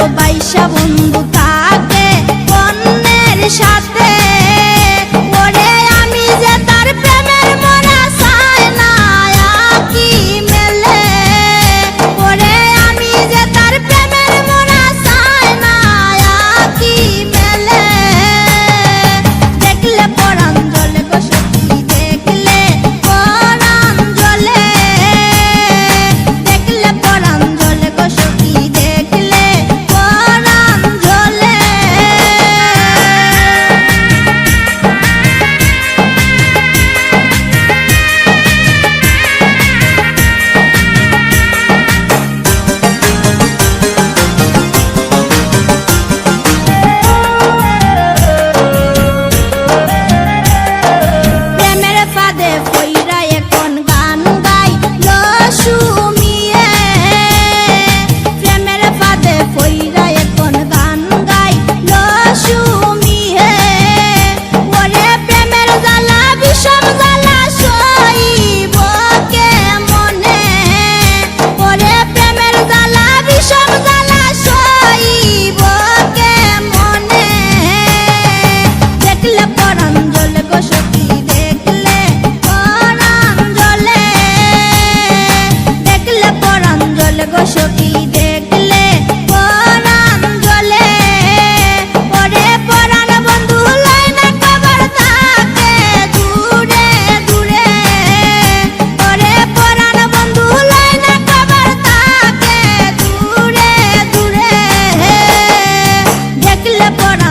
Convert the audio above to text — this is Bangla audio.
ভালোবাসা বন্ধু থাকে অন্যের সাথে। ওরে আমি যে তার প্রেমের মরা চাই না কি মেলে। ওরে আমি যে তার প্রেমের মরা চাই না কি মেলে। দেখলে পরাণ জ্বলে গো সখী, দেখলে পরাণ জ্বলে। দেখলে পরাণ জ্বলে গো সখী, দেখলে পরাণ জ্বলে। প্রেমের ফাঁদে পইরা এখন গান গাইলো সুমিয়ে। প্রেমের ফাঁদে পইরা এখন গান গাইলো সুমিয়ে। ওরে প্রেমের জ্বালা বিষম জ্বালা সইব কেমনে। ওরে প্রেমের জ্বালা বিষম জ্বালা সইব কেমনে। দেখলে পরাণ জ্বলে গো সখী, দেখলে পরাণ জ্বলে। দেখলে পরাণ জ্বলে গো সখী, দেখলে পরাণ জ্বলে। ওরে পরাণ বন্ধু লয় না খবর থাকে দূরে দূরে। ওরে পরাণ বন্ধু লয় না খবর থাকে দূরে দূরে। দেখলে পরাণ